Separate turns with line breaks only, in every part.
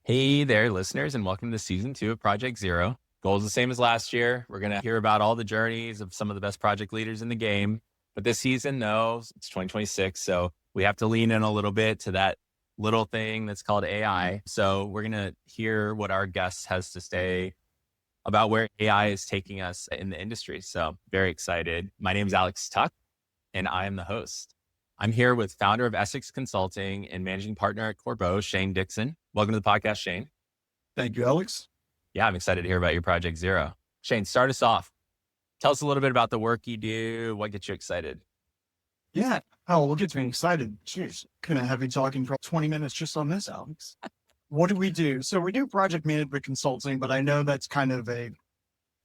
Hey there, listeners, and welcome to season 2 of Project Zero. Goal is the same as last year. We're going to hear about all the journeys of some of the best project leaders in the game. But this season, no, it's 2026. So we have to lean in a little bit to that little thing that's called AI. So we're going to hear what our guest has to say about where AI is taking us in the industry. So very excited. My name is Alex Tuck, and I am the host. I'm here with founder of Essix Consulting and managing partner at Corbeau, Shane Dixon. Welcome to the podcast, Shane.
Thank you, Alex.
Yeah, I'm excited to hear about your Project Zero. Shane, start us off. Tell us a little bit about the work you do. What gets you excited?
Yeah. Oh, what gets me excited? Jeez, couldn't have you talking for 20 minutes just on this, Alex. What do we do? So we do project management consulting, but I know that's kind of a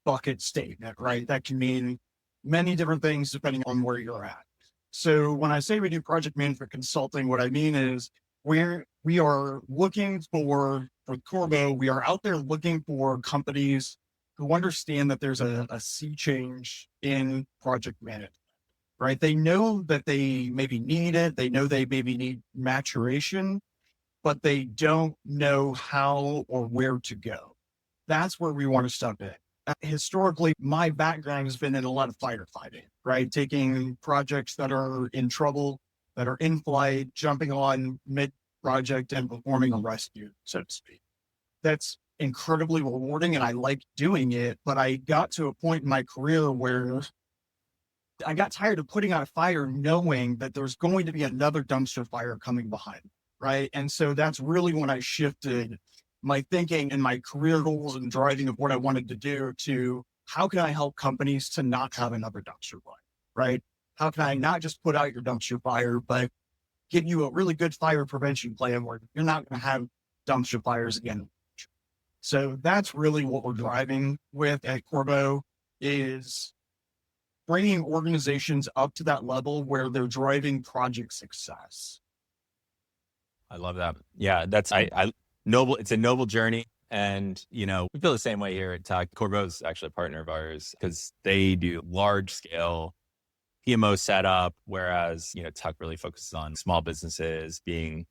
bucket statement, right? That can mean many different things depending on where you're at. So when I say we do project management consulting, what I mean is we are looking for Corbeau, we are out there looking for companies who understand that there's a sea change in project management, right? They know that they maybe need it. They know they maybe need maturation, but they don't know how or where to go. That's where we want to step in. Historically, my background has been in a lot of firefighting, right? Taking projects that are in trouble, that are in flight, jumping on mid-project and performing a rescue, so to speak. That's incredibly rewarding and I like doing it, but I got to a point in my career where I got tired of putting out a fire knowing that there's going to be another dumpster fire coming behind, right? And so that's really when I shifted my thinking and my career goals and driving of what I wanted to do to how can I help companies to not have another dumpster fire, right? How can I not just put out your dumpster fire, but give you a really good fire prevention plan where you're not going to have dumpster fires again. So that's really what we're driving with at Corbeau is bringing organizations up to that level where they're driving project success.
I love that. Yeah, that's noble. It's a noble journey. And, we feel the same way here at Tuck. Corbeau is actually a partner of ours because they do large scale PMO setup, whereas, Tuck really focuses on small businesses being,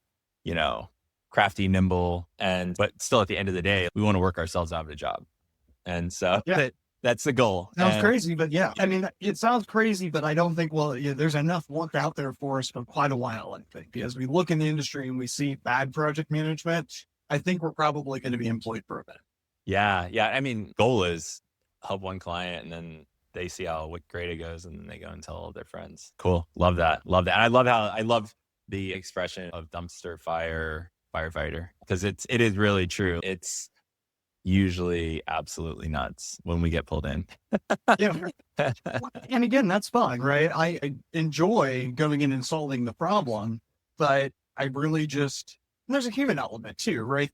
crafty, nimble, but still at the end of the day, we want to work ourselves out of a job. And so that's the goal.
Sounds crazy, but yeah, I mean, it sounds crazy, but I don't think, there's enough work out there for us for quite a while, I think, because we look in the industry and we see bad project management. I think we're probably going to be employed for a bit.
Yeah. I mean, goal is help one client and then they see what great it goes and then they go and tell all their friends. Cool. Love that. And I love the expression of dumpster firefighter because it is really true. It's usually absolutely nuts when we get pulled in.
Yeah. And again, that's fine, right? I enjoy going in and solving the problem, but I really there's a human element too, right?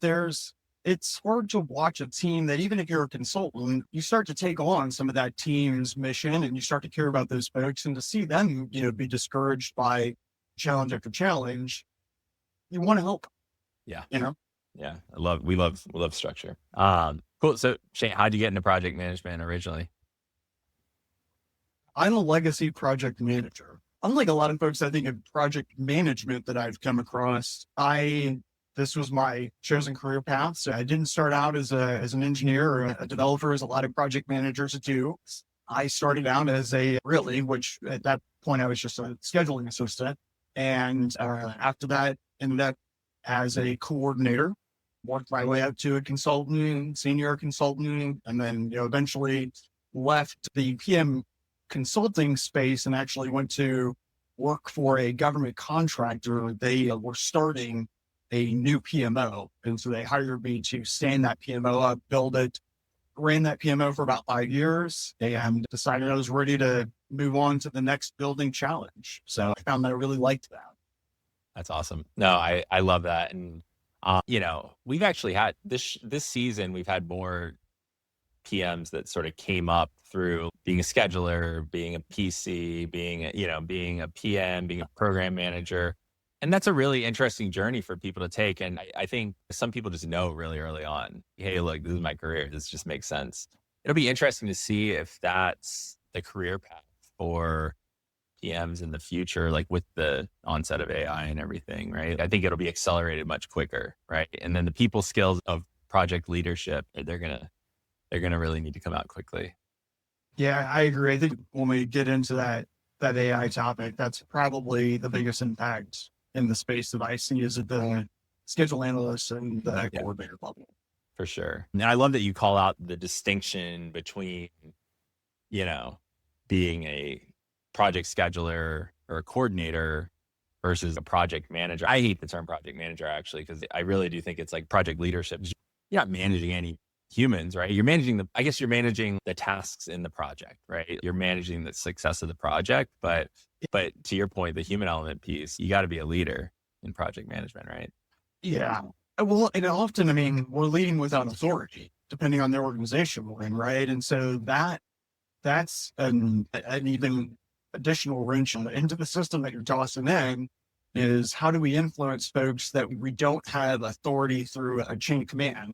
It's hard to watch a team that even if you're a consultant, you start to take on some of that team's mission and you start to care about those folks and to see them, be discouraged by challenge after challenge. You want to help.
Yeah.
Yeah.
We love structure. Cool. So Shane, how'd you get into project management originally?
I'm a legacy project manager. Unlike a lot of folks, I think of project management that I've come across, this was my chosen career path. So I didn't start out as an engineer or a developer, as a lot of project managers do. I started out which at that point I was just a scheduling assistant. And after that, ended up as a coordinator, worked my way up to a consultant, senior consultant, and then, eventually left the PM consulting space and actually went to work for a government contractor. They were starting a new PMO. And so they hired me to stand that PMO up, build it, ran that PMO for about 5 years and decided I was ready to move on to the next building challenge. So I found that I really liked that.
That's awesome. No, I love that. And, we've actually had this season, we've had more PMs that sort of came up through being a scheduler, being a PC, being a PM, being a program manager. And that's a really interesting journey for people to take. And I think some people just know really early on, hey, look, this is my career. This just makes sense. It'll be interesting to see if that's the career path for PMs in the future, like with the onset of AI and everything, right? I think it'll be accelerated much quicker, right? And then the people skills of project leadership, they're gonna really need to come out quickly.
Yeah, I agree. I think when we get into that AI topic, that's probably the biggest impact in the space that I see is at the schedule analyst and the
Yeah.
coordinator level.
For sure. And I love that you call out the distinction between, being a project scheduler or a coordinator versus a project manager. I hate the term project manager actually, because I really do think it's like project leadership. You're not managing any humans, right? You're managing you're managing the tasks in the project, right? You're managing the success of the project. But to your point, the human element piece, you got to be a leader in project management, right?
Yeah. Well, and often, I mean, we're leading without authority, depending on the organization we're in, right? And so that's an even additional wrench into the system that you're tossing in is how do we influence folks that we don't have authority through a chain of command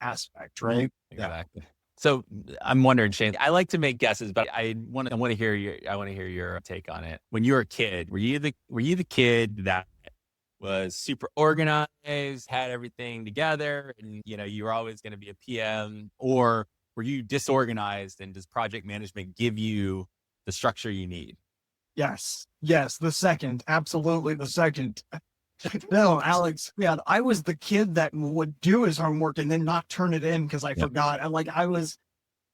aspect, right?
Exactly. So I'm wondering, Shane, I like to make guesses, but I want to hear your take on it. When you were a kid, were you the kid that was super organized, had everything together, and you were always going to be a PM, or were you disorganized and does project management give you the structure you need?
Yes. Yes. The second, absolutely the second. No, Alex, yeah, I was the kid that would do his homework and then not turn it in because I forgot.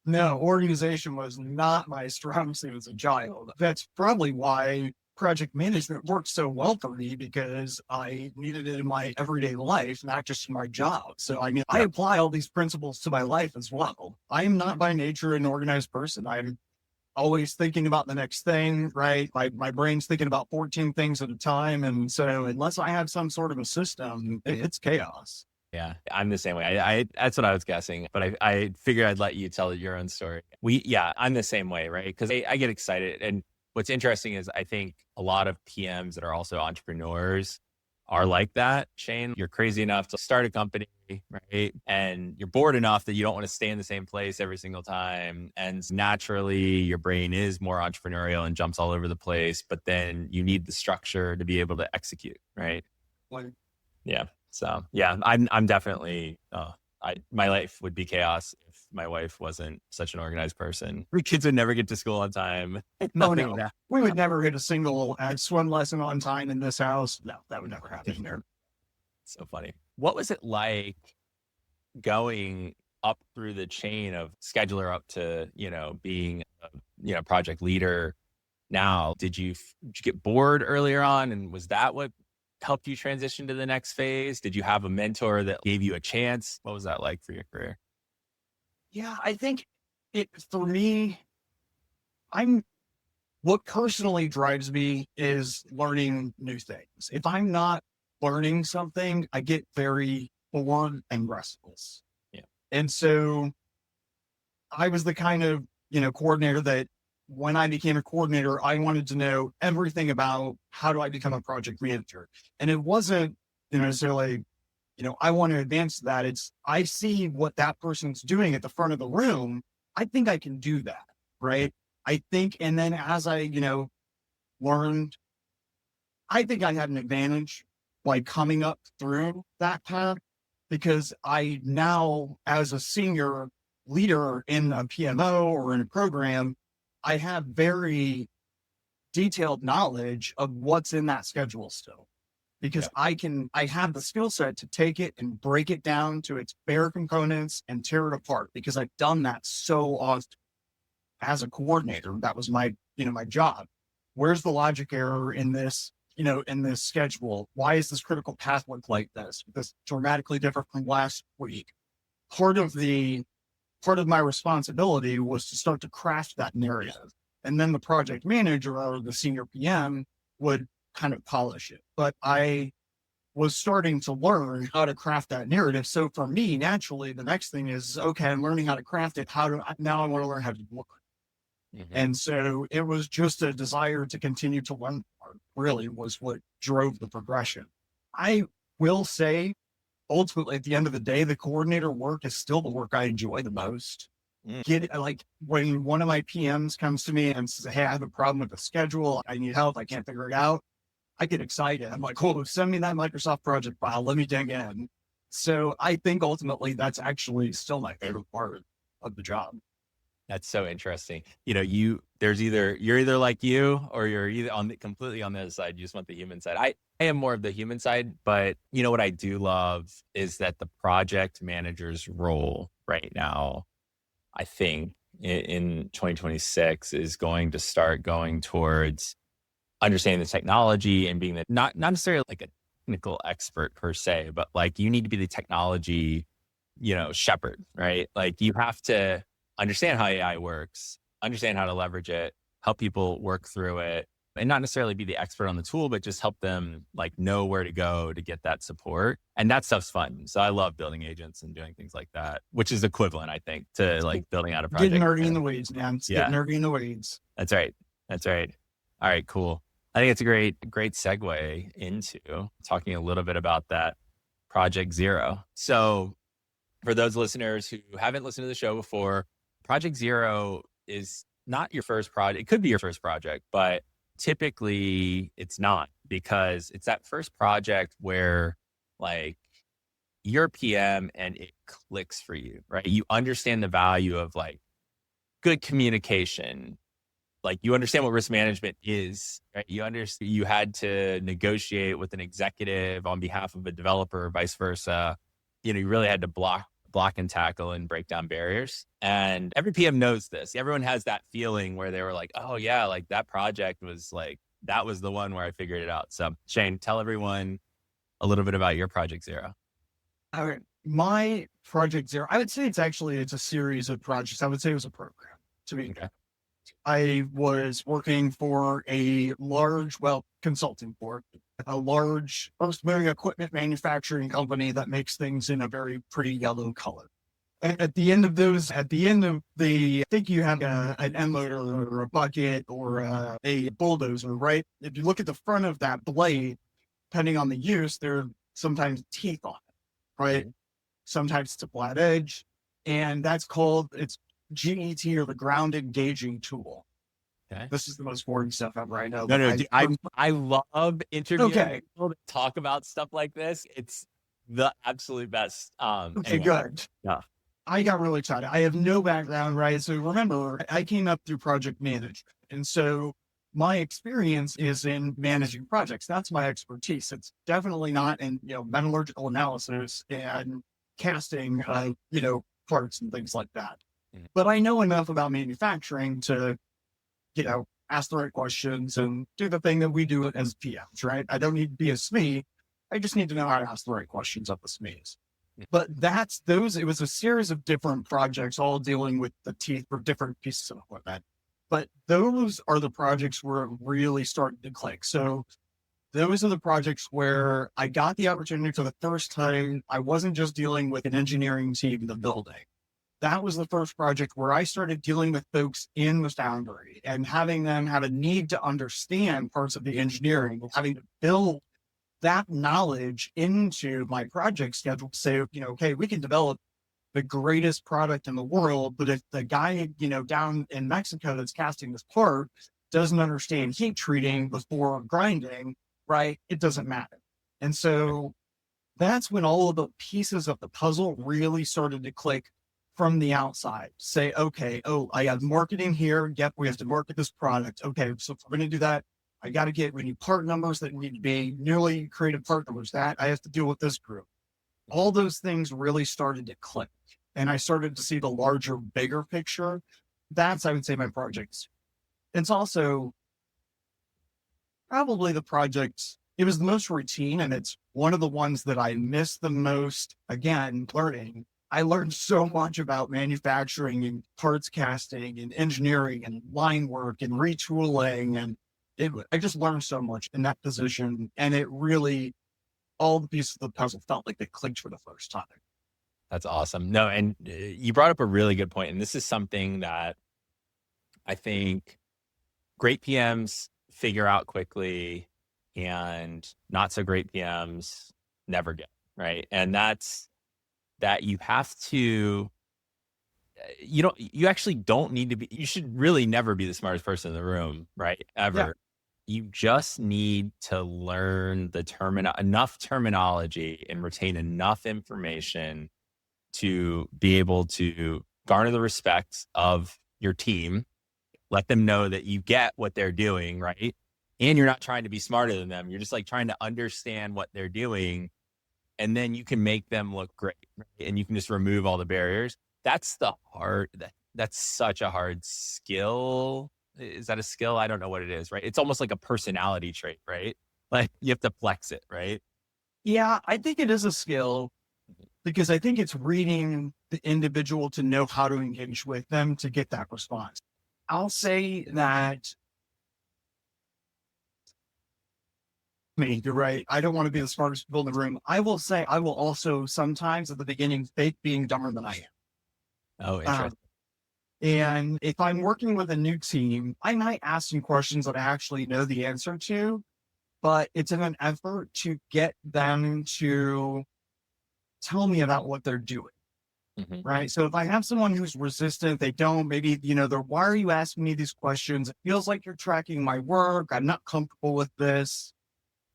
Organization was not my strong suit as a child. That's probably why project management worked so well for me because I needed it in my everyday life, not just in my job. So, I mean, I apply all these principles to my life as well. I am not by nature an organized person. I'm always thinking about the next thing, right? My brain's thinking about 14 things at a time. And so unless I have some sort of a system, it's chaos.
Yeah, I'm the same way. I that's what I was guessing, but I figured I'd let you tell your own story. I'm the same way, right? Because I get excited. And what's interesting is I think a lot of PMs that are also entrepreneurs are like that. Shane, you're crazy enough to start a company, right? And you're bored enough that you don't want to stay in the same place every single time. And naturally, your brain is more entrepreneurial and jumps all over the place, but then you need the structure to be able to execute, right? Yeah. So yeah, I'm definitely, my life would be chaos if my wife wasn't such an organized person. We kids would never get to school on time.
No. We would never hit a single swim lesson on time in this house. No, that would never happen there.
So funny. What was it like going up through the chain of scheduler up to, being a, project leader now? Did you get bored earlier on? And was that what helped you transition to the next phase? Did you have a mentor that gave you a chance? What was that like for your career?
Yeah, I think for me, what personally drives me is learning new things. If I'm not learning something, I get very bored and restless.
Yeah.
And so I was the kind of, coordinator that when I became a coordinator, I wanted to know everything about how do I become a project manager. And it wasn't necessarily, I want to advance that. It's, I see what that person's doing at the front of the room. I think I can do that. Right. I think, and then as I, learned, I think I had an advantage by coming up through that path because I now, as a senior leader in a PMO or in a program, I have very detailed knowledge of what's in that schedule still, because I have the skill set to take it and break it down to its bare components and tear it apart because I've done that so often as a coordinator. That was my job. Where's the logic error in this, in this schedule? Why is this critical path look like this? This dramatically different from last week. Part of my responsibility was to start to craft that narrative. And then the project manager or the senior PM would kind of polish it. But I was starting to learn how to craft that narrative. So for me, naturally, the next thing is, okay, I'm learning how to craft it. Now I want to learn how to do it. Mm-hmm. And so it was just a desire to continue to learn, really was what drove the progression. I will say, ultimately, at the end of the day, the coordinator work is still the work I enjoy the most. Like when one of my PMs comes to me and says, hey, I have a problem with the schedule. I need help. I can't figure it out. I get excited. I'm like, cool, send me that Microsoft project file. Let me dig in. So I think ultimately that's actually still my favorite part of the job.
That's so interesting. You're either like you, or you're either completely on the other side. You just want the human side. I am more of the human side, but what I do love is that the project manager's role right now, I think in 2026 is going to start going towards understanding the technology and being not necessarily like a technical expert per se, but like you need to be the technology, shepherd, right? Like you have to understand how AI works, understand how to leverage it, help people work through it, and not necessarily be the expert on the tool, but just help them like know where to go to get that support. And that stuff's fun. So I love building agents and doing things like that, which is equivalent, I think, to like building out a project.
Getting nerdy in the weeds, man. Getting nerdy in the weeds.
That's right. All right, cool. I think it's a great segue into talking a little bit about that Project Zero. So for those listeners who haven't listened to the show before, Project Zero is not your first project. It could be your first project, but typically it's not, because it's that first project where like you're PM and it clicks for you, right? You understand the value of like good communication. Like you understand what risk management is, right? You had to negotiate with an executive on behalf of a developer, or vice versa. You really had to block and tackle and break down barriers. And every PM knows this. Everyone has that feeling where they were like, oh yeah, like that project was like, that was the one where I figured it out. So Shane, tell everyone a little bit about your Project Zero.
All right. My Project Zero, I would say it's a series of projects. I would say it was a program, to be okay. I was working for a large, consulting for a large earth-moving equipment manufacturing company that makes things in a very pretty yellow color. And at the end of I think you have an end loader or a bucket or a bulldozer, right? If you look at the front of that blade, depending on the use, there are sometimes teeth on it, right? Mm-hmm. Sometimes it's a flat edge, and it's GET, or the ground engaging tool. Okay. This is the most boring stuff ever. I know.
No, I love interviewing people to talk about stuff like this. It's the absolute best.
Anyway. Good. Yeah. I got really excited. I have no background, right? So remember, I came up through project management. And so my experience is in managing projects. That's my expertise. It's definitely not in, metallurgical analysis and casting, parts and things like that. But I know enough about manufacturing to, ask the right questions and do the thing that we do as PMs, right? I don't need to be a SME. I just need to know how to ask the right questions of the SMEs. But it was a series of different projects, all dealing with the teeth for different pieces of equipment. But those are the projects where it really started to click. So those are the projects where I got the opportunity for the first time. I wasn't just dealing with an engineering team in the building. That was the first project where I started dealing with folks in the foundry and having them have a need to understand parts of the engineering, having to build that knowledge into my project schedule to say, okay, we can develop the greatest product in the world, but if the guy, down in Mexico that's casting this part doesn't understand heat treating before grinding, right, it doesn't matter. And so that's when all of the pieces of the puzzle really started to click from the outside. Say, okay, I have marketing here. Yep, we have to market this product. Okay, so if we're going to do that, we need part numbers that need to be newly created part numbers. That I have to deal with this group. All those things really started to click. And I started to see the larger, bigger picture. That's, I would say, my projects. It's also probably the project, it was the most routine, and it's one of the ones that I miss the most. Again, learning. I learned so much about manufacturing and parts casting and engineering and line work and retooling. And I just learned so much in that position. And it really, all the pieces of the puzzle felt like they clicked for the first time.
That's awesome. No, and you brought up a really good point. And this is something that I think great PMs figure out quickly and not so great PMs never get, right? And that's that you have to, you actually don't need to be, you should really never be the smartest person in the room, right? Ever.
Yeah.
You just need to learn enough terminology and retain enough information to be able to garner the respect of your team, let them know that you get what they're doing, right? And you're not trying to be smarter than them. You're just like trying to understand what they're doing. And then you can make them look great, right? And you can just remove all the barriers. That's that's such a hard skill. Is that a skill? I don't know what it is, right? It's almost like a personality trait, right? Like you have to flex it, right?
Yeah, I think it is a skill because I think it's reading the individual to know how to engage with them to get that response. I'll say that you're right. I don't want to be the smartest people in the room. I will say I will also sometimes at the beginning fake being dumber than I am.
Oh, interesting.
And if I'm working with a new team, I might ask some questions that I actually know the answer to, but it's in an effort to get them to tell me about what they're doing. Right. So if I have someone who's resistant, they don't, maybe, they're, why are you asking me these questions? It feels like you're tracking my work. I'm not comfortable with this.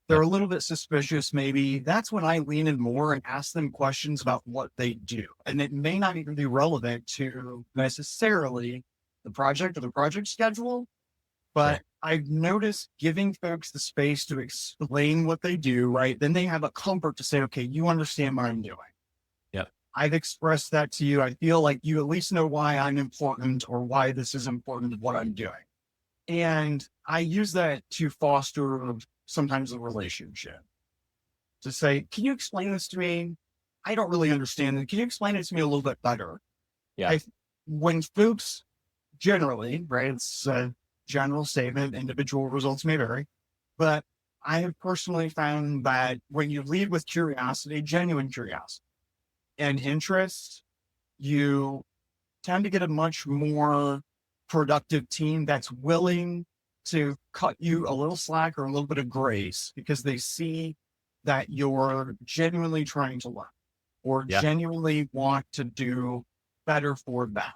They're a little bit suspicious, maybe. That's when I lean in more and ask them questions about what they do. And it may not even be relevant to necessarily the project or the project schedule, but I've noticed giving folks the space to explain what they do, right? Then they have a comfort to say, okay, you understand what I'm doing.
Yep.
I've expressed that to you. I feel like you at least know why I'm important or why this is important to what I'm doing. And I use that to foster sometimes a relationship to say, can you explain this to me? I don't really understand it. Can you explain it to me a little bit better?
Yeah.
When folks generally, right, it's a general statement, individual results may vary, but I have personally found that when you lead with curiosity, genuine curiosity and interest, you tend to get a much more productive team that's willing to cut you a little slack or a little bit of grace because they see that you're genuinely trying to learn or genuinely want to do better for them.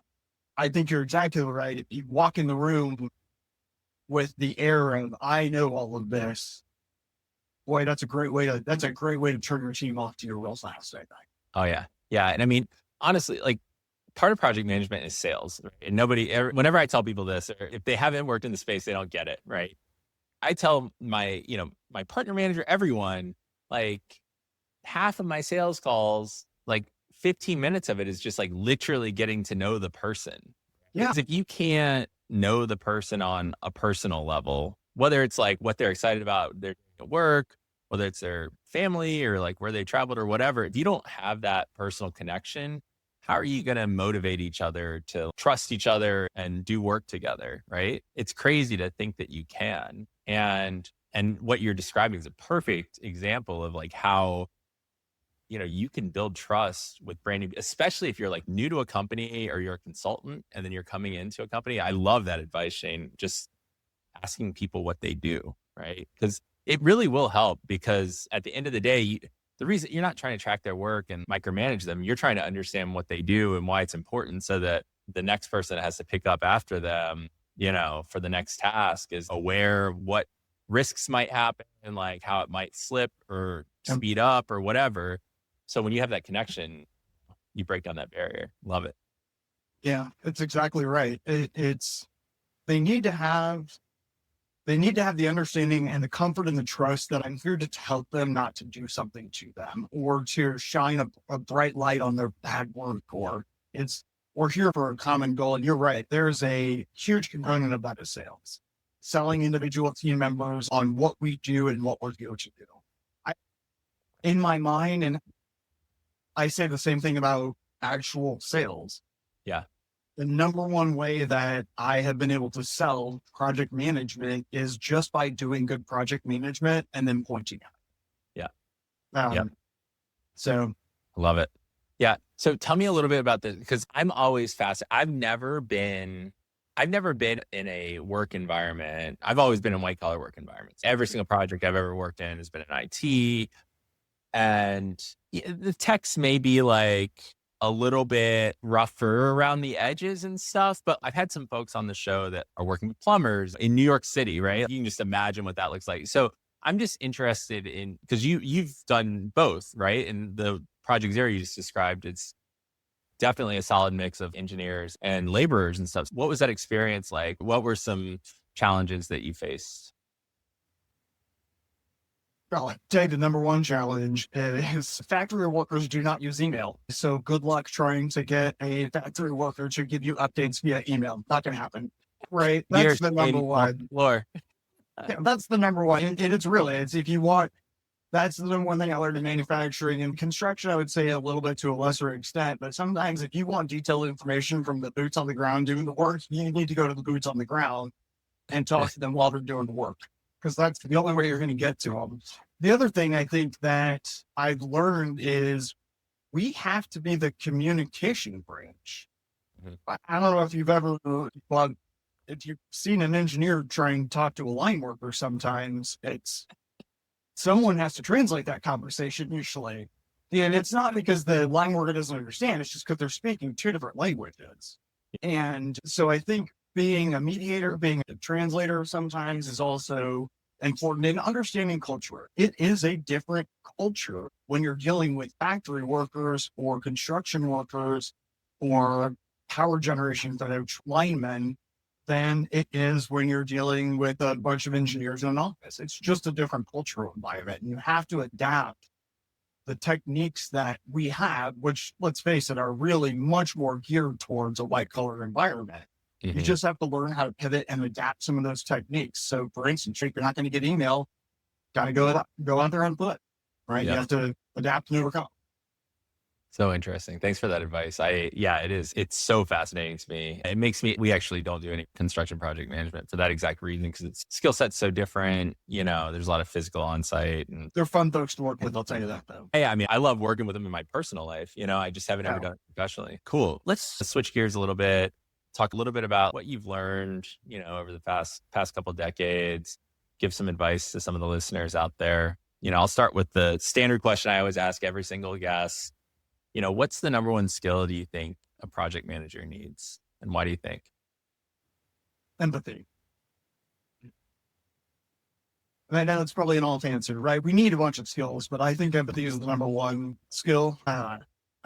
I think you're exactly right. If you walk in the room with the air of, I know all of this, boy, that's a great way to turn your team off to your real fast, I think.
Oh yeah. Yeah. And I mean, honestly, like part of project management is sales. Right? And whenever I tell people this, or if they haven't worked in the space, they don't get it. Right. I tell my partner manager, everyone, like half of my sales calls, like 15 minutes of it is just like literally getting to know the person.
Yeah.
Because if you can't know the person on a personal level, whether it's like what they're excited about their work, whether it's their family or like where they traveled or whatever, if you don't have that personal connection, how are you going to motivate each other to trust each other and do work together, right? It's crazy to think that you can. And what you're describing is a perfect example of like how, you can build trust with brand new, especially if you're like new to a company or you're a consultant and then you're coming into a company. I love that advice, Shane, just asking people what they do, right? Because it really will help because at the end of the day, the reason you're not trying to track their work and micromanage them, you're trying to understand what they do and why it's important so that the next person that has to pick up after them, for the next task is aware of what risks might happen and like how it might slip or speed up or whatever. So when you have that connection, you break down that barrier. Love it.
Yeah, that's exactly right. They need to have the understanding and the comfort and the trust that I'm here to help them, not to do something to them or to shine a bright light on their bad work, or we're here for a common goal. And you're right. There's a huge component of that is sales, selling individual team members on what we do and what we're going to do. In my mind, and I say the same thing about actual sales.
Yeah.
The number one way that I have been able to sell project management is just by doing good project management and then pointing at it.
Yeah.
So
love it. Yeah. So tell me a little bit about this because I'm always fascinated. I've never been in a work environment. I've always been in white collar work environments. Every single project I've ever worked in has been in IT. And the techs may be like a little bit rougher around the edges and stuff. But I've had some folks on the show that are working with plumbers in New York City, right? You can just imagine what that looks like. So I'm just interested in, because you've done both, right? And the Project Zero you just described, it's definitely a solid mix of engineers and laborers and stuff. What was that experience like? What were some challenges that you faced?
Well, I'd say the number one challenge is factory workers do not use email. So good luck trying to get a factory worker to give you updates via email. Not going to happen. Right? That's the number one.
Floor.
Yeah, that's the number one. And it's if you want, that's the number one thing I learned in manufacturing and construction. I would say a little bit to a lesser extent, but sometimes if you want detailed information from the boots on the ground doing the work, you need to go to the boots on the ground and talk to them while they're doing the work, because that's the only way you're going to get to them. The other thing I think that I've learned is we have to be the communication bridge. Mm-hmm. I don't know if you've ever, but if you've seen an engineer trying to talk to a line worker, sometimes it's someone has to translate that conversation usually. And it's not because the line worker doesn't understand, it's just because they're speaking two different languages. And so I think being a mediator, being a translator sometimes is also important in understanding culture. It is a different culture when you're dealing with factory workers or construction workers or power generation linemen than it is when you're dealing with a bunch of engineers in an office. It's just a different cultural environment. And you have to adapt the techniques that we have, which, let's face it, are really much more geared towards a white collar environment. Mm-hmm. You just have to learn how to pivot and adapt some of those techniques. So for instance, if you're not going to get email, got to go out there on foot, right? Yeah. You have to adapt and overcome.
So interesting. Thanks for that advice. It is. It's so fascinating to me. It makes me, we actually don't do any construction project management for that exact reason, because it's skill set's so different. There's a lot of physical on site, and
they're fun folks to work with. I'll tell you that though.
Hey, I mean, I love working with them in my personal life. I just haven't ever done it professionally. Cool. Let's switch gears a little bit. Talk a little bit about what you've learned, over the past couple of decades. Give some advice to some of the listeners out there. I'll start with the standard question I always ask every single guest. What's the number one skill do you think a project manager needs? And why do you think?
Empathy. And I know it's probably an alt answer, right? We need a bunch of skills, but I think empathy is the number one skill. I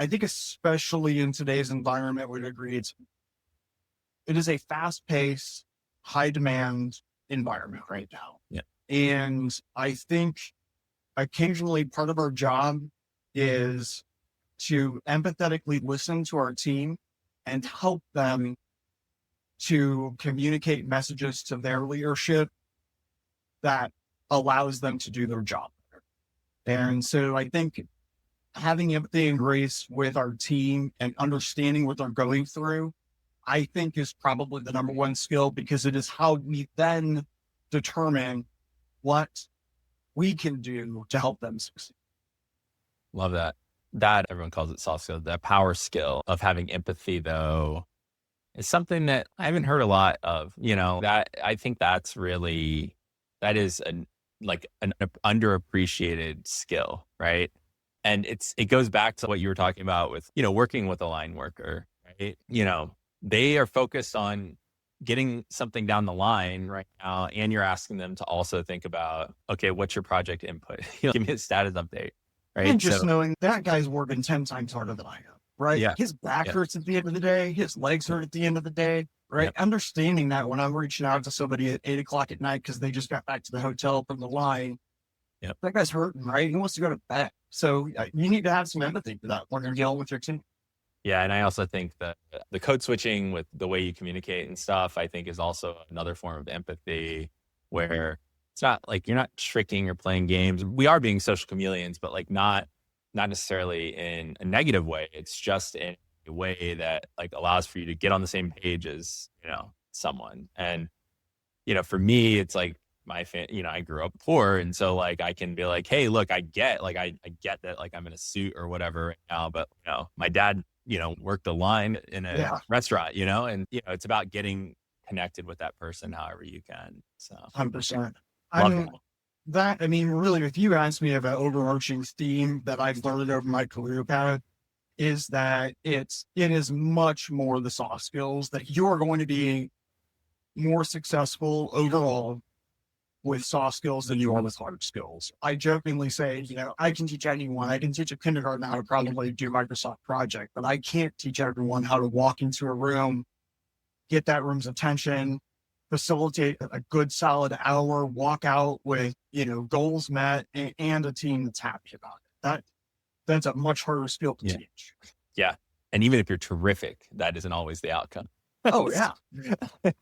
think especially in today's environment, we'd agree it is a fast-paced, high-demand environment right now.
Yeah.
And I think occasionally part of our job is to empathetically listen to our team and help them to communicate messages to their leadership that allows them to do their job better. And so I think having empathy and grace with our team and understanding what they're going through, I think is probably the number one skill, because it is how we then determine what we can do to help them succeed.
Love that. That everyone calls it soft skill. That power skill of having empathy, though, is something that I haven't heard a lot of. That I think that is an underappreciated skill, right? And it goes back to what you were talking about with working with a line worker, right? They are focused on getting something down the line right now, and you're asking them to also think about, okay, what's your project input? Give me a status update. Right?
And just knowing that guy's working 10 times harder than I am, right?
Yeah.
His back hurts at the end of the day. His legs hurt at the end of the day, right?
Yep.
Understanding that when I'm reaching out to somebody at 8:00 at night because they just got back to the hotel from the line, that guy's hurting, right? He wants to go to bed. So you need to have some empathy for that when you're dealing with your team.
Yeah. And I also think that the code switching with the way you communicate and stuff, I think is also another form of empathy, where it's not like you're not tricking or playing games. We are being social chameleons, but not necessarily in a negative way. It's just in a way that allows for you to get on the same page as, someone. And, for me, it's like I grew up poor. And so I can be like, hey, look, I get that I'm in a suit or whatever right now, but my dad, worked a line in a restaurant, and, it's about getting connected with that person however you can. So
100%. Really, if you ask me about overarching theme that I've learned over my career path, is that it is much more the soft skills that you are going to be more successful overall with soft skills than you are with hard skills. I jokingly say, I can teach anyone. I can teach a kindergarten how to probably do Microsoft Project, but I can't teach everyone how to walk into a room, get that room's attention, facilitate a good solid hour, walk out with, goals met and a team that's happy about it. That's a much harder skill to teach.
Yeah. And even if you're terrific, that isn't always the outcome.
Oh, yeah.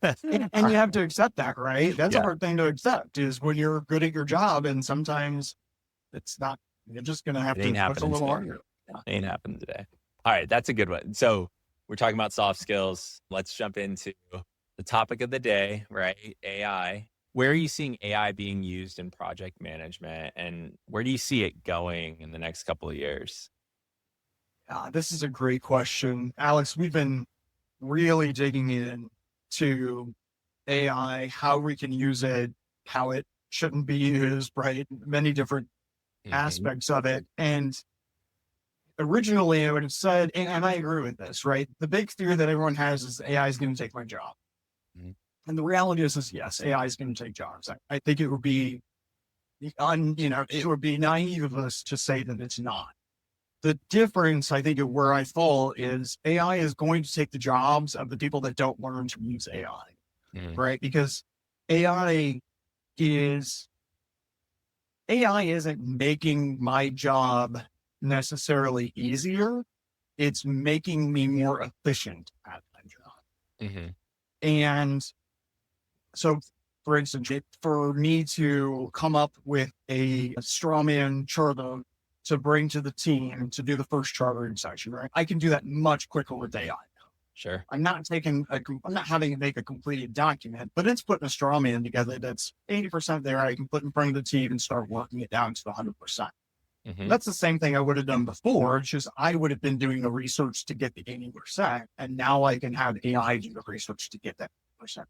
and you have to accept that, right? That's a hard thing to accept, is when you're good at your job and sometimes it's not, you're just going to have to push a little harder.
It ain't happening today. All right. That's a good one. So we're talking about soft skills. Let's jump into the topic of the day, right? AI. Where are you seeing AI being used in project management, and where do you see it going in the next couple of years?
This is a great question, Alex. We've been really digging into AI, how we can use it, how it shouldn't be used, right? Many different aspects of it. And originally I would have said, and I agree with this, right? The big fear that everyone has is AI is going to take my job. And the reality is yes, AI is going to take jobs. I think it would be, it would be naive of us to say that it's not. The difference, I think, of where I fall is AI is going to take the jobs of the people that don't learn to use AI, right? Because AI isn't making my job necessarily easier. It's making me more efficient at my job. And so, for instance, for me to come up with a straw man charter to bring to the team to do the first chartering session, right? I can do that much quicker with AI.
Sure.
I'm not having to make a completed document, but it's putting a straw man together that's 80% there. I can put in front of the team and start working it down to the 100%. That's the same thing I would have done before. It's just I would have been doing the research to get the 80%, and now I can have AI do the research to get that percent.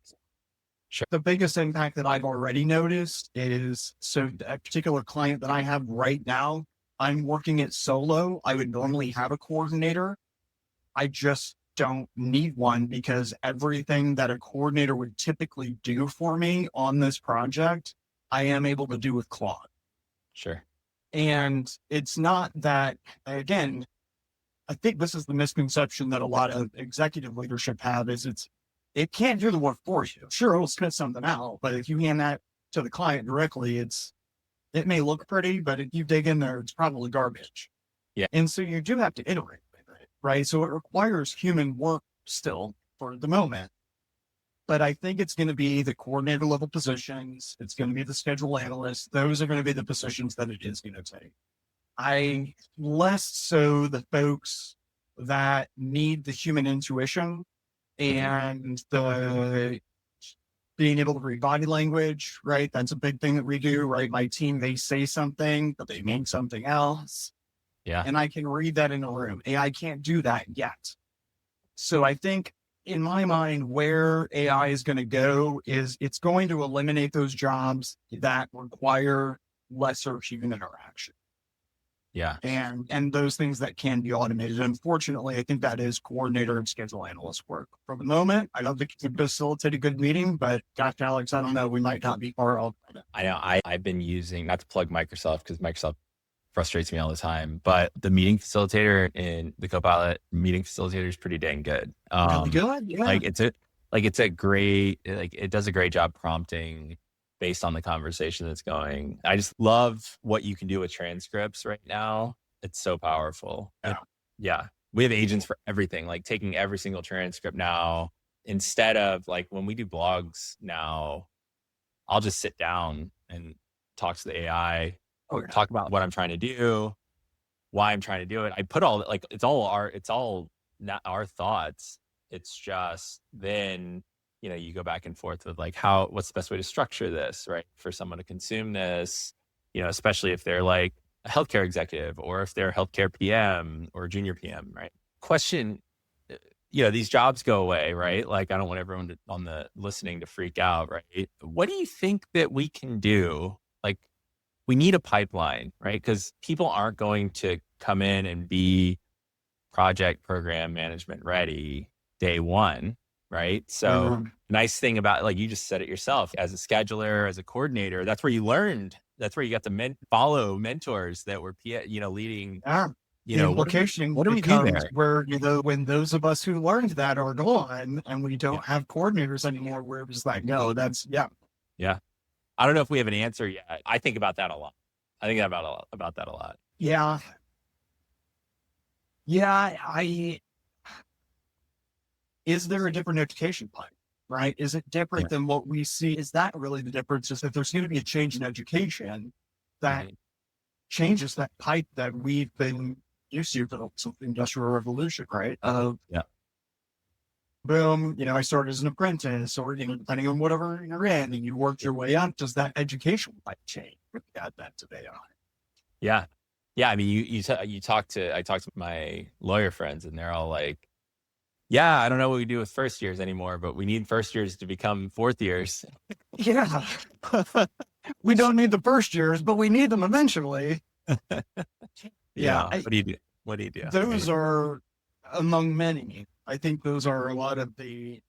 Sure.
The biggest impact that I've already noticed is, so a particular client that I have right now, I'm working it solo. I would normally have a coordinator. I just don't need one because everything that a coordinator would typically do for me on this project, I am able to do with Claude.
Sure.
And it's not that, again, I think this is the misconception that a lot of executive leadership have, is it can't do the work for you. Sure, it'll spit something out, but if you hand that to the client directly, it may look pretty, but if you dig in there, it's probably garbage.
Yeah.
And so you do have to iterate with it, right? So it requires human work still for the moment. But I think it's going to be the coordinator level positions. It's going to be the schedule analyst. Those are going to be the positions that it is going to take. Less so the folks that need the human intuition and the being able to read body language, right? That's a big thing that we do, right? My team, they say something, but they mean something else.
Yeah.
And I can read that in a room. AI can't do that yet. So I think in my mind, where AI is going to go is it's going to eliminate those jobs that require lesser human interaction.
Yeah.
And those things that can be automated. Unfortunately, I think that is coordinator and schedule analyst work. For the moment, I don't think it can facilitate a good meeting, but gosh, Alex, I don't know. We might not be far off.
I know. I've been using, not to plug Microsoft because Microsoft frustrates me all the time, but the meeting facilitator in the Copilot meeting facilitator is pretty dang good.
Really good? Yeah.
It's a great, it does a great job prompting based on the conversation that's going. I just love what you can do with transcripts right now. It's so powerful.
Yeah.
We have agents for everything, like taking every single transcript now, instead of like when we do blogs now, I'll just sit down and talk to the AI, talk about what I'm trying to do, why I'm trying to do it. I put all, like, it's all not our thoughts. It's just then, you go back and forth with like, what's the best way to structure this, right? For someone to consume this, especially if they're like a healthcare executive or if they're a healthcare PM or junior PM, right? Question, these jobs go away, right? Like, I don't want everyone on the listening to freak out, right? What do you think that we can do? Like, we need a pipeline, right? Because people aren't going to come in and be project program management ready day one, right? So nice thing about, like you just said it yourself, as a scheduler, as a coordinator, that's where you learned. That's where you got to follow mentors that were, leading.
The implication
what do we do
becomes
there?
where, when those of us who learned that are gone and we don't have coordinators anymore, we're just like, no, that's,
Yeah. I don't know if we have an answer yet. I think about that a lot. I think about that a lot.
Yeah. Is there a different education plan, right? Is it different than what we see? Is that really the difference? Is that there's going to be a change in education that changes that pipe that we've been used to for the Industrial Revolution, right? Boom, I started as an apprentice, or, depending on whatever you're in, and you worked your way up. Does that education pipe change with that today on?
Yeah. I mean, I talked to my lawyer friends, and they're all like, yeah, I don't know what we do with first years anymore, but we need first years to become fourth years.
Yeah. We don't need the first years, but we need them eventually.
Yeah. What do you do?
Those are among many. I think those are a lot of the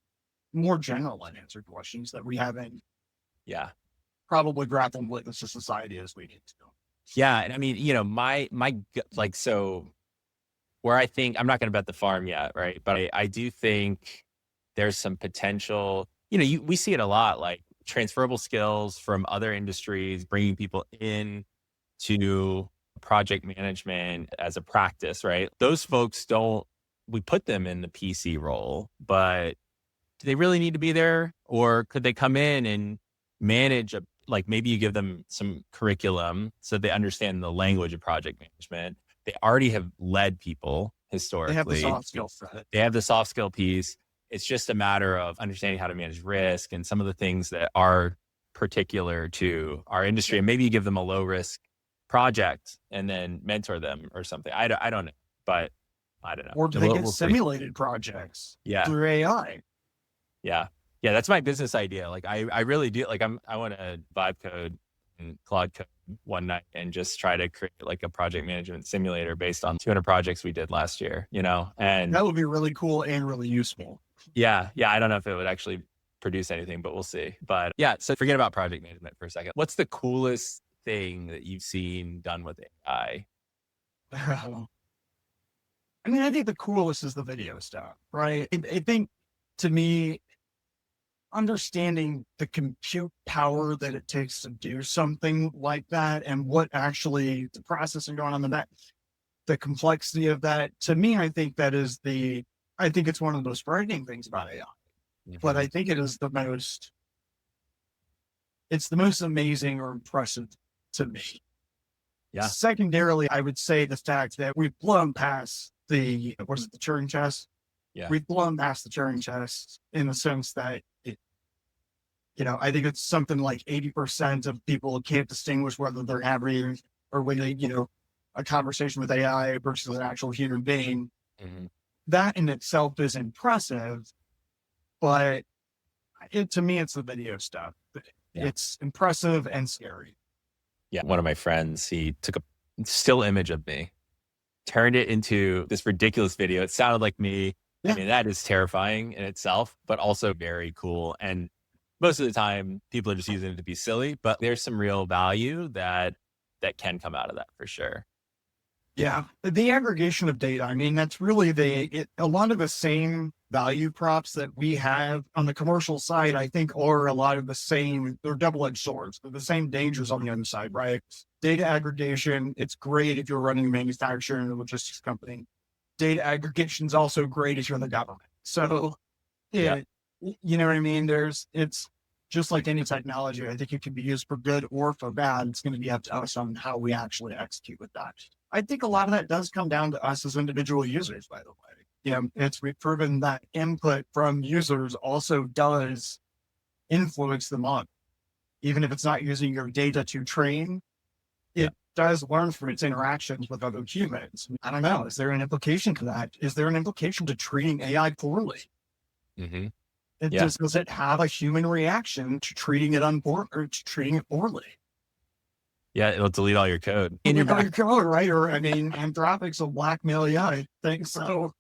more general unanswered questions that we haven't probably grappled with as a society as we need to.
Yeah. And I mean, my so where I think, I'm not going to bet the farm yet, right? But I do think there's some potential, we see it a lot, like transferable skills from other industries, bringing people in to project management as a practice, right? Those folks we put them in the PC role, but do they really need to be there? Or could they come in and manage maybe you give them some curriculum so they understand the language of project management. They already have led people historically.
They have the soft skills.
They have the soft skill piece. It's just a matter of understanding how to manage risk and some of the things that are particular to our industry. And maybe you give them a low risk project and then mentor them or something. I don't know, but I don't know.
Or do they get simulated projects through AI?
Yeah. That's my business idea. Like I really do. Like I want to vibe code and Claude code one night and just try to create like a project management simulator based on 200 projects we did last year, and
that would be really cool and really useful.
Yeah. I don't know if it would actually produce anything, but we'll see. But so forget about project management for a second. What's the coolest thing that you've seen done with AI?
I mean, I think the coolest is the video stuff, right? I think, to me, understanding the compute power that it takes to do something like that and what actually the processing going on in that, the complexity of that, to me, I think it's one of the most frightening things about AI. But I think it is it's the most amazing or impressive to me. Yeah. Secondarily, I would say the fact that we've blown past the Turing test? Yeah. We've blown past the Turing test in the sense that I think it's something like 80% of people can't distinguish whether they're having or when they, a conversation with AI versus an actual human being. That in itself is impressive, but to me, it's the video stuff. It's impressive and scary.
Yeah. One of my friends, he took a still image of me, turned it into this ridiculous video. It sounded like me. Yeah. I mean, that is terrifying in itself, but also very cool. And most of the time, people are just using it to be silly, but there's some real value that can come out of that for sure.
Yeah. The aggregation of data. I mean, that's really a lot of the same value props that we have on the commercial side, I think, are a lot of the same, they're double-edged swords. They're the same dangers on the other side, right? Data aggregation, it's great if you're running a manufacturing or logistics company. Data aggregation is also great if you're in the government. So, you know what I mean? It's just like any technology. I think it can be used for good or for bad. It's going to be up to us on how we actually execute with that. I think a lot of that does come down to us as individual users, by the way. We've proven that input from users also does influence the model. Even if it's not using your data to train, it does learn from its interactions with other humans. I don't know. Is there an implication to that? Is there an implication to treating AI poorly? Does it have a human reaction to treating it or to treating it poorly?
Yeah, it'll delete all your code.
In your code, right? Or I mean, Anthropic's will blackmail you. I think so.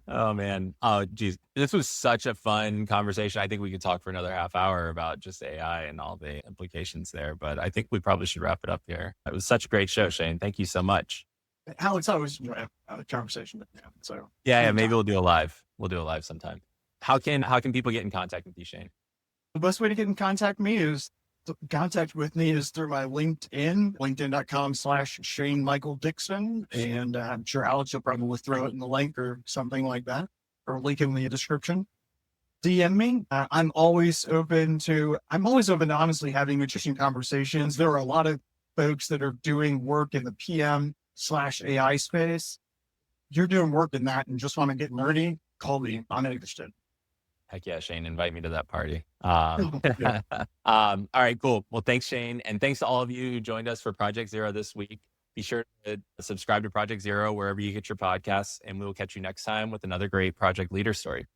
Oh man. Oh geez. This was such a fun conversation. I think we could talk for another half hour about just AI and all the implications there, but I think we probably should wrap it up here. It was such a great show, Shane. Thank you so much.
Alex, I always enjoy a conversation with you. So
Yeah, maybe we'll do a live. We'll do a live sometime. How can people get in contact with you, Shane?
The best way to get in contact with me is through my LinkedIn, linkedin.com/Shane Michael Dixon. And I'm sure Alex will probably throw it in the link or something like that, or link in the description. DM me. I'm always open to honestly having interesting conversations. There are a lot of folks that are doing work in the PM/AI space. You're doing work in that and just want to get nerdy, call me. I'm interested.
Heck yeah, Shane, invite me to that party. All right, cool. Well, thanks, Shane. And thanks to all of you who joined us for Project Zero this week. Be sure to subscribe to Project Zero wherever you get your podcasts, and we will catch you next time with another great project leader story.